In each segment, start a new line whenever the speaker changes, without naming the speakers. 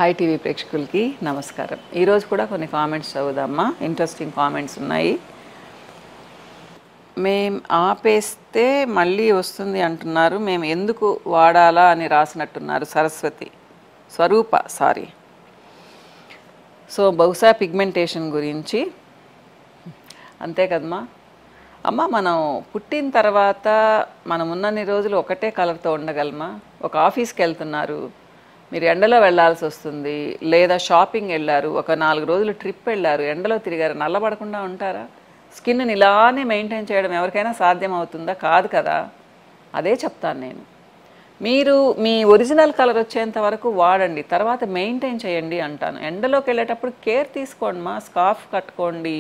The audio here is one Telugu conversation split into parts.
హాయ్ టీవీ ప్రేక్షకులకి నమస్కారం. ఈరోజు కూడా కొన్ని కామెంట్స్ చదువుదామా. ఇంట్రెస్టింగ్ కామెంట్స్ ఉన్నాయి. మేము ఆపేస్తే మళ్ళీ వస్తుంది అంటున్నారు, మేము ఎందుకు వాడాలా అని రాసినట్టున్నారు. స్వరూప సో బహుశా పిగ్మెంటేషన్ గురించి అంతే కదమ్మా. అమ్మ, మనం పుట్టిన తర్వాత మనం ఉన్నన్ని రోజులు ఒకటే కలర్తో ఉండగలమా? ఒక ఆఫీస్కి వెళ్తున్నారు, మీరు ఎండలో వెళ్ళాల్సి వస్తుంది, లేదా షాపింగ్ వెళ్ళారు, ఒక 4 రోజులు ట్రిప్ వెళ్ళారు, ఎండలో తిరిగారు, నల్లబడకుండా ఉంటారా? స్కిన్ని ఇలానే మెయింటైన్ చేయడం ఎవరికైనా సాధ్యం అవుతుందా? కాదు కదా. అదే చెప్తాను నేను. మీరు మీ ఒరిజినల్ కలర్ వచ్చేంత వరకు వాడండి, తర్వాత మెయింటైన్ చేయండి అంటాను. ఎండలోకి వెళ్ళేటప్పుడు కేర్ తీసుకోండి మా, స్కార్ఫ్ కట్టుకోండి.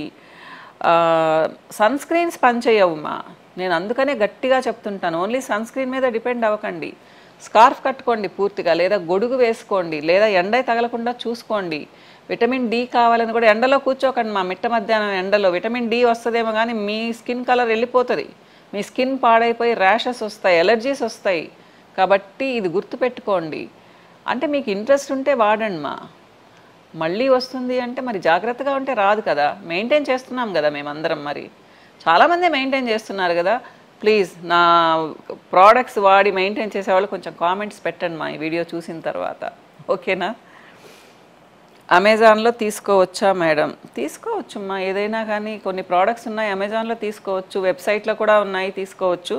సన్ స్క్రీన్స్ పనిచేయవుమా, నేను అందుకనే గట్టిగా చెప్తుంటాను. ఓన్లీ సన్ స్క్రీన్ మీద డిపెండ్ అవ్వకండి. స్కార్ఫ్ కట్టుకోండి పూర్తిగా, లేదా గొడుగు వేసుకోండి, లేదా ఎండ తగలకుండా చూసుకోండి. విటమిన్ డి కావాలని కూడా ఎండలో కూర్చోకండి మా. మిట్ట మధ్యాహ్నం ఎండలో విటమిన్ డి వస్తుందేమో కానీ మీ స్కిన్ కలర్ వెళ్ళిపోతుంది. మీ స్కిన్ పాడైపోయి ర్యాషెస్ వస్తాయి, ఎలర్జీస్ వస్తాయి. కాబట్టి ఇది గుర్తుపెట్టుకోండి. అంటే మీకు ఇంట్రెస్ట్ ఉంటే వాడండి మా. మళ్ళీ వస్తుంది అంటే మరి జాగ్రత్తగా ఉంటే రాదు కదా. మెయింటైన్ చేస్తున్నాం కదా మేమందరం. మరి చాలామంది మెయింటైన్ చేస్తున్నారు కదా. ప్లీజ్ నా ప్రోడక్ట్స్ వాడి మెయింటైన్ చేసేవాళ్ళు కొంచెం కామెంట్స్ పెట్టండి మా ఈ వీడియో చూసిన తర్వాత, ఓకేనా? అమెజాన్లో తీసుకోవచ్చా మేడం? తీసుకోవచ్చుమ్మా, ఏదైనా కానీ. కొన్ని ప్రోడక్ట్స్ ఉన్నాయి అమెజాన్లో తీసుకోవచ్చు, వెబ్సైట్లో కూడా ఉన్నాయి, తీసుకోవచ్చు.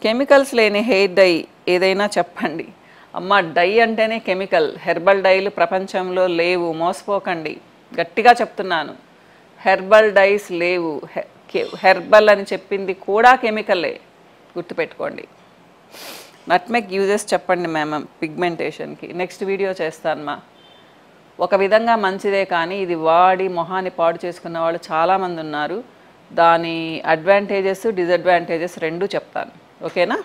కెమికల్స్ లేని హెయిర్ డై ఏదైనా చెప్పండి. అమ్మ, డై అంటేనే కెమికల్. హెర్బల్ డైలు ప్రపంచంలో లేవు, మోసపోకండి. గట్టిగా చెప్తున్నాను, హెర్బల్ డైస్ లేవు. హెర్బల్ అని చెప్పింది కూడా కెమికలే, గుర్తుపెట్టుకోండి. నట్మెగ్ యూజెస్ చెప్పండి మ్యామ్ పిగ్మెంటేషన్కి. నెక్స్ట్ వీడియో చేస్తాను మా. ఒక విధంగా మంచిదే, కానీ ఇది వాడి మొహాన్ని పాడు చేసుకున్న వాళ్ళు చాలామంది ఉన్నారు. దాని అడ్వాంటేజెస్ డిసడ్వాంటేజెస్ రెండూ చెప్తాను, ఓకేనా?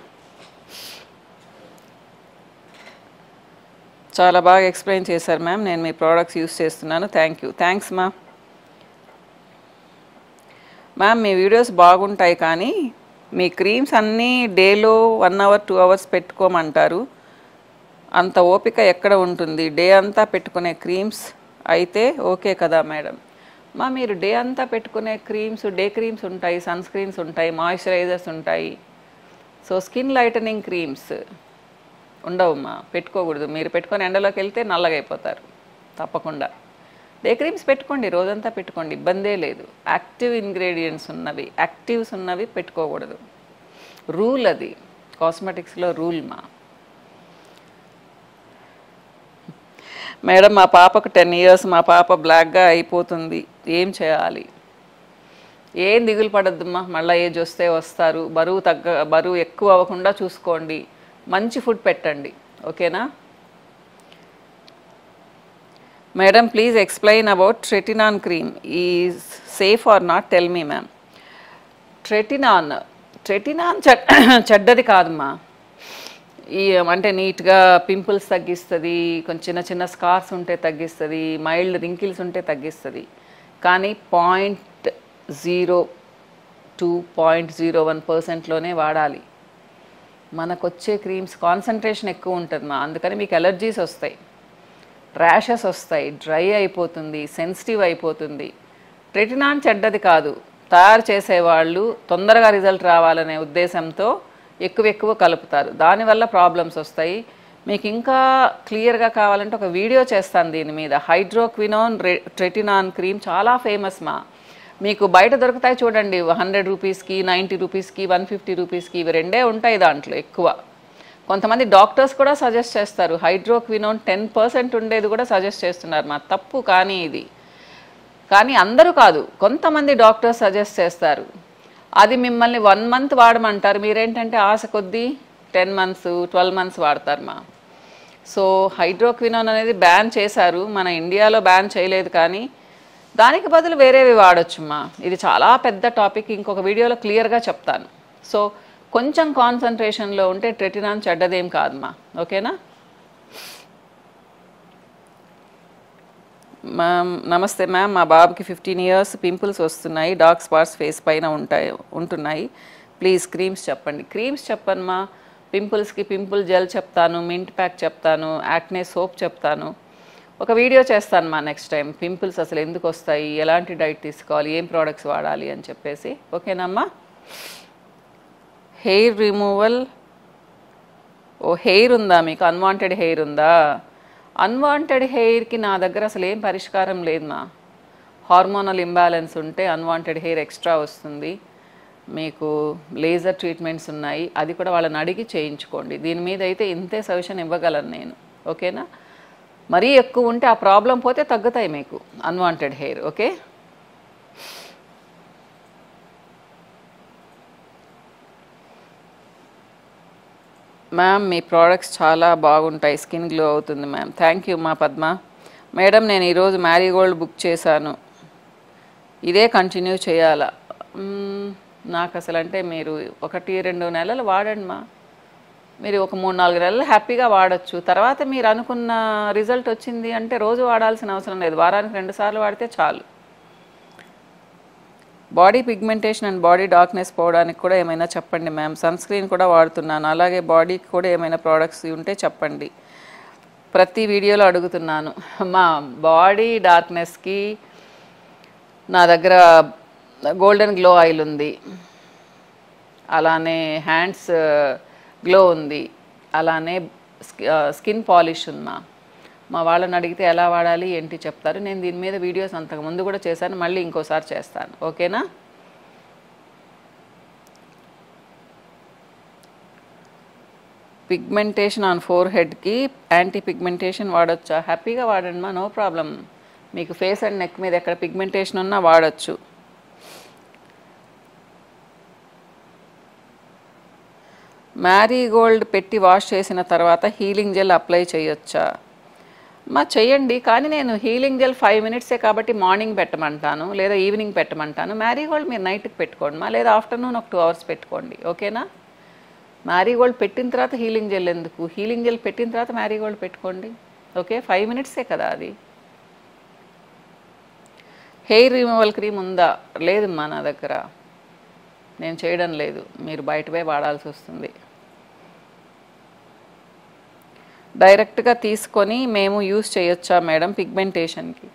చాలా బాగా ఎక్స్ప్లెయిన్ చేశారు మ్యామ్, నేను మీ ప్రోడక్ట్స్ యూస్ చేస్తున్నాను. థ్యాంక్స్ మా. మ్యామ్, మీ వీడియోస్ బాగుంటాయి, కానీ మీ క్రీమ్స్ అన్నీ డేలో 1 అవర్ 2 అవర్స్ పెట్టుకోమంటారు. అంత ఓపిక ఎక్కడ ఉంటుంది? డే అంతా పెట్టుకునే క్రీమ్స్ అయితే ఓకే కదా మేడం? మా, మీరు డే అంతా పెట్టుకునే క్రీమ్స్, డే క్రీమ్స్ ఉంటాయి, సన్ స్క్రీన్స్ ఉంటాయి, మాయిశ్చరైజర్స్ ఉంటాయి. సో స్కిన్ లైటనింగ్ క్రీమ్స్ ఉండవమ్మా, పెట్టుకోకూడదు. మీరు పెట్టుకొని ఎండలోకి వెళ్తే నల్లగా అయిపోతారు తప్పకుండా. డే క్రీమ్స్ పెట్టుకోండి, రోజంతా పెట్టుకోండి, ఇబ్బందే లేదు. యాక్టివ్ ఇంగ్రీడియంట్స్ ఉన్నవి, యాక్టివ్స్ ఉన్నవి పెట్టుకోకూడదు. రూల్ అది, కాస్మెటిక్స్లో రూల్ మా. మేడం, మా పాపకు 10 years, మా పాప బ్లాక్గా అయిపోతుంది, ఏం చేయాలి? ఏం దిగులు పడద్దమ్మా, మళ్ళీ ఏజ్ వస్తే వస్తారు. బరువు ఎక్కువ అవ్వకుండా చూసుకోండి, మంచి ఫుడ్ పెట్టండి, ఓకేనా? Madam, please explain about tretinoin cream. Is safe or not? Tell me ma'am. Tretinoin చెడ్డది కాదమ్మా. అంటే నీట్గా పింపుల్స్ తగ్గిస్తుంది, కొంచెం చిన్న స్కార్స్ ఉంటే తగ్గిస్తుంది, మైల్డ్ రింకిల్స్ ఉంటే తగ్గిస్తుంది. కానీ 0.02-0.01%లోనే వాడాలి. మనకొచ్చే క్రీమ్స్ కాన్సన్ట్రేషన్ ఎక్కువ ఉంటుంది మా, అందుకని మీకు ఎలర్జీస్ వస్తాయి, ర్యాషెస్ వస్తాయి, డ్రై అయిపోతుంది, సెన్సిటివ్ అయిపోతుంది. ట్రెటినాన్ చెడ్డది కాదు. తయారు చేసేవాళ్ళు తొందరగా రిజల్ట్ రావాలనే ఉద్దేశంతో ఎక్కువ కలుపుతారు, దానివల్ల ప్రాబ్లమ్స్ వస్తాయి. మీకు ఇంకా క్లియర్గా కావాలంటే ఒక వీడియో చేస్తాను దీని మీద. హైడ్రోక్వినోన్ ట్రెటినాన్ క్రీమ్ చాలా ఫేమస్ మా. మీకు బయట దొరుకుతాయి చూడండి, 100 రూపీస్కి, 90 రూపీస్కి, 150 రూపీస్కి, ఇవి రెండే ఉంటాయి దాంట్లో ఎక్కువ. కొంతమంది డాక్టర్స్ కూడా సజెస్ట్ చేస్తారు, హైడ్రోక్వినోన్ 10% ఉండేది కూడా సజెస్ట్ చేస్తున్నారు మా. తప్పు కానీ ఇది, కానీ అందరూ కాదు, కొంతమంది డాక్టర్స్ సజెస్ట్ చేస్తారు. అది మిమ్మల్ని 1 month వాడమంటారు, మీరేంటంటే ఆశ కొద్దీ 10 months 12 months వాడతారు మా. సో హైడ్రోక్వినోన్ అనేది బ్యాన్ చేశారు, మన ఇండియాలో బ్యాన్ చేయలేదు, కానీ దానికి బదులు వేరేవి వాడచ్చు మా. ఇది చాలా పెద్ద టాపిక్, ఇంకొక వీడియోలో క్లియర్గా చెప్తాను. సో కొంచెం కాన్సన్ట్రేషన్లో ఉంటే ట్రెటినాన్ చెడ్డదేం కాదమ్మా, ఓకేనా? మ్యామ్ నమస్తే మ్యామ్, మా బాబుకి 15 years, పింపుల్స్ వస్తున్నాయి, డార్క్ స్పాట్స్ ఫేస్ పైన ఉంటున్నాయి. ప్లీజ్ క్రీమ్స్ చెప్పండి. క్రీమ్స్ చెప్పండి మా. పింపుల్స్కి పింపుల్ జెల్ చెప్తాను, మింట్ ప్యాక్ చెప్తాను, యాక్నే సోప్ చెప్తాను. ఒక వీడియో చేస్తాను మా నెక్స్ట్ టైం, పింపుల్స్ అసలు ఎందుకు వస్తాయి, ఎలాంటి డైట్ తీసుకోవాలి, ఏం ప్రోడక్ట్స్ వాడాలి అని చెప్పేసి. ఓకేనమ్మా. హెయిర్ రిమూవల్, హెయిర్ ఉందా మీకు, అన్వాంటెడ్ హెయిర్ ఉందా? అన్వాంటెడ్ హెయిర్కి నా దగ్గర అసలు ఏం పరిష్కారం లేదమ్మా. హార్మోనల్ ఇంబ్యాలెన్స్ ఉంటే అన్వాంటెడ్ హెయిర్ ఎక్స్ట్రా వస్తుంది. మీకు లేజర్ ట్రీట్మెంట్స్ ఉన్నాయి, అది కూడా వాళ్ళని అడిగి చేయించుకోండి. దీని మీద అయితే ఇంతే సజెషన్ ఇవ్వగలను నేను. ఓకేనా? మరీ ఎక్కువ ఉంటే ఆ ప్రాబ్లం పోతే తగ్గుతాయి మీకు అన్వాంటెడ్ హెయిర్. ఓకే. మ్యామ్ మీ ప్రోడక్ట్స్ చాలా బాగుంటాయి, స్కిన్ గ్లో అవుతుంది మ్యామ్. థ్యాంక్ యూ మా పద్మ. మేడం నేను ఈరోజు మ్యారీగోల్డ్ బుక్ చేశాను, ఇదే కంటిన్యూ చేయాలా? నాకు అసలు అంటే మీరు 1-2 నెలలు వాడండి మా, మీరు ఒక 3-4 నెలలు హ్యాపీగా వాడచ్చు. తర్వాత మీరు అనుకున్న రిజల్ట్ వచ్చింది అంటే రోజు వాడాల్సిన అవసరం లేదు, వారానికి 2 సార్లు వాడితే చాలు. Body pigmentation and body darkness పోవడానికి కూడా ఏమైనా చెప్పండి మ్యామ్. సన్ స్క్రీన్ కూడా వాడుతున్నాను, అలాగే బాడీకి కూడా ఏమైనా ప్రోడక్ట్స్ ఉంటే చెప్పండి. ప్రతి వీడియోలో అడుగుతున్నాను. మా బాడీ డార్క్నెస్కి నా దగ్గర గోల్డెన్ గ్లో ఆయిల్ ఉంది, అలానే హ్యాండ్స్ గ్లో ఉంది, అలానే స్కిన్ పాలిష్ ఉందా. మా వాళ్ళని అడిగితే ఎలా వాడాలి ఏంటి చెప్తారు. నేను దీని మీద వీడియోస్ అంతకు ముందు కూడా చేశాను, మళ్ళీ ఇంకోసారి చేస్తాను. ఓకేనా? పిగ్మెంటేషన్ ఆన్ ఫోర్ హెడ్కి యాంటీ పిగ్మెంటేషన్ వాడచ్చా? హ్యాపీగా వాడండి మా, నో ప్రాబ్లం. మీకు ఫేస్ అండ్ నెక్ మీద ఎక్కడ పిగ్మెంటేషన్ ఉన్నా వాడచ్చు. మ్యారీగోల్డ్ పెట్టి వాష్ చేసిన తర్వాత హీలింగ్ జెల్ అప్లై చేయొచ్చా? మా చెయ్యండి, కానీ నేను హీలింగ్ జెల్ 5 మినిట్సే కాబట్టి మార్నింగ్ పెట్టమంటాను, లేదా ఈవినింగ్ పెట్టమంటాను. మ్యారీగోల్డ్ మీరు నైట్కి పెట్టుకోండి మా, లేదా ఆఫ్టర్నూన్ ఒక 2 అవర్స్ పెట్టుకోండి. ఓకేనా? మ్యారీగోల్డ్ పెట్టిన తర్వాత హీలింగ్ జెల్ ఎందుకు, హీలింగ్ జెల్ పెట్టిన తర్వాత మ్యారీగోల్డ్ పెట్టుకోండి. ఓకే, 5 మినిట్సే కదా అది. హెయిర్ రిమూవల్ క్రీమ్ ఉందా? లేదమ్మా నా దగ్గర, నేను చేయడం లేదు, మీరు బయటపై వాడాల్సి వస్తుంది. డైరెక్ట్గా తీసుకొని మేము యూస్ చేయొచ్చా మేడం పిగ్మెంటేషన్కి?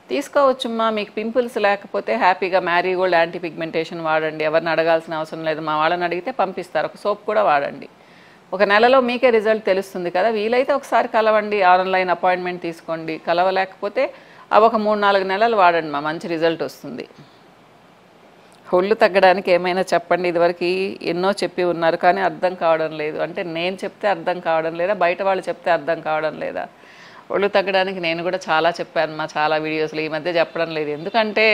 తీసుకోవచ్చుమ్మా. మీకు పింపుల్స్ లేకపోతే హ్యాపీగా మ్యారీగోల్డ్ యాంటీ పిగ్మెంటేషన్ వాడండి, ఎవరిని అడగాల్సిన అవసరం లేదు. మా వాళ్ళని అడిగితే పంపిస్తారు. ఒక సోప్ కూడా వాడండి, 1 నెలలో మీకే రిజల్ట్ తెలుస్తుంది కదా. వీలైతే ఒకసారి కలవండి, ఆన్లైన్ అపాయింట్మెంట్ తీసుకోండి. కలవలేకపోతే అవి ఒక 3-4 నెలలు వాడండి మా, మంచి రిజల్ట్ వస్తుంది. ఒళ్ళు తగ్గడానికి ఏమైనా చెప్పండి. ఇదివరకు ఎన్నో చెప్పి ఉన్నారు కానీ అర్థం కావడం లేదు. అంటే నేను చెప్తే అర్థం కావడం లేదా, బయట వాళ్ళు చెప్తే అర్థం కావడం లేదా? ఒళ్ళు తగ్గడానికి నేను కూడా చాలా చెప్పాను మా, చాలా వీడియోస్లో. ఈ మధ్య చెప్పడం లేదు, ఎందుకంటే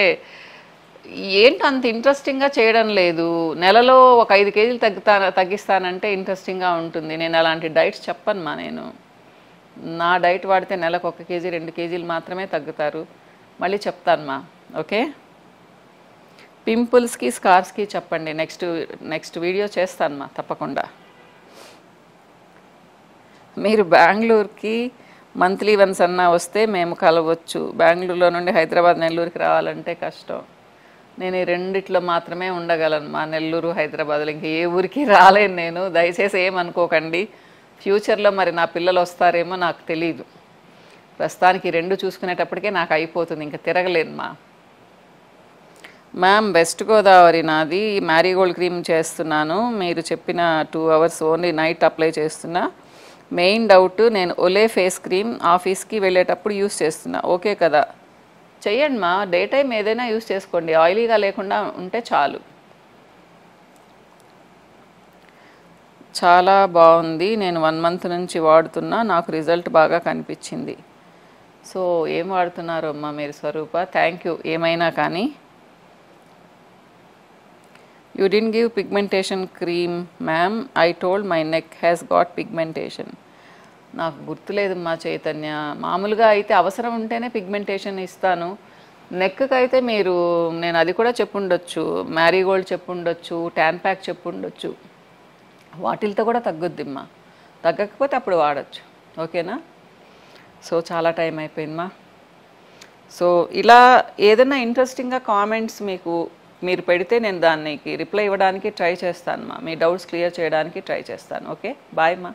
ఏంటో అంత ఇంట్రెస్టింగ్గా చేయడం లేదు. నెలలో ఒక 5 కేజీలు తగ్గిస్తానంటే ఇంట్రెస్టింగ్గా ఉంటుంది. నేను అలాంటి డైట్స్ చెప్పను మా. నేను నా డైట్ వాడితే నెలకు 1 కేజీ 2 కేజీలు మాత్రమే తగ్గుతారు. మళ్ళీ చెప్తాను మా. ఓకే. పింపుల్స్కి స్కార్స్కి చెప్పండి, నెక్స్ట్ వీడియో చేస్తాను మా తప్పకుండా. మీరు బెంగళూరుకి మంత్లీ వన్స్ అన్నా వస్తే మేము కలవచ్చు. బెంగళూరులో నుండి హైదరాబాద్ నెల్లూరుకి రావాలంటే కష్టం. నేను ఈ రెండిట్లో మాత్రమే ఉండగలను మా, నెల్లూరు హైదరాబాద్లో. ఇంక ఏ ఊరికి రాలేను నేను, దయచేసి ఏమనుకోకండి. ఫ్యూచర్లో మరి నా పిల్లలు వస్తారేమో నాకు తెలీదు. ప్రస్తుతానికి 2 చూసుకునేటప్పటికే నాకు అయిపోతుంది, ఇంకా తిరగలేను మా. మ్యామ్ వెస్ట్ గోదావరి నాది, మ్యారీగోల్డ్ క్రీమ్ చేస్తున్నాను, మీరు చెప్పిన 2 అవర్స్ ఓన్లీ నైట్ అప్లై చేస్తున్నా. మెయిన్ డౌట్, నేను ఒలే ఫేస్ క్రీమ్ ఆఫీస్కి వెళ్ళేటప్పుడు యూస్ చేస్తున్నా, ఓకే కదా? చెయ్యండి మా, డే టైం ఏదైనా యూస్ చేసుకోండి, ఆయిలీగా లేకుండా ఉంటే చాలు. చాలా బాగుంది, నేను 1 మంత్ నుంచి వాడుతున్నా, నాకు రిజల్ట్ బాగా కనిపించింది. సో ఏం వాడుతున్నారు అమ్మా మీరు స్వరూప? Thank you. ఏమైనా కానీ You didn't give pigmentation cream, ma'am. I told my neck has got pigmentation. నాకు గుర్తులేదమ్మా చైతన్య. మామూలుగా అయితే అవసరం ఉంటేనే పిగ్మెంటేషన్ ఇస్తాను. నెక్కి అయితే మీరు, నేను అది కూడా చెప్పుండొచ్చు, మ్యారీగోల్డ్ చెప్పుండొచ్చు, ట్యాన్ ప్యాక్ చెప్పుండొచ్చు, వాటిలతో కూడా తగ్గుద్దిమ్మా. తగ్గకపోతే అప్పుడు వాడచ్చు. ఓకేనా? సో చాలా టైం అయిపోయిందమ్మా. సో ఇలా ఏదైనా ఇంట్రెస్టింగ్గా కామెంట్స్ మీకు మీరు పెడితే నేను దానికి రిప్లై ఇవ్వడానికి ట్రై చేస్తాను మా, మీ డౌట్స్ క్లియర్ చేయడానికి ట్రై చేస్తాను. ఓకే, బాయ్ మా.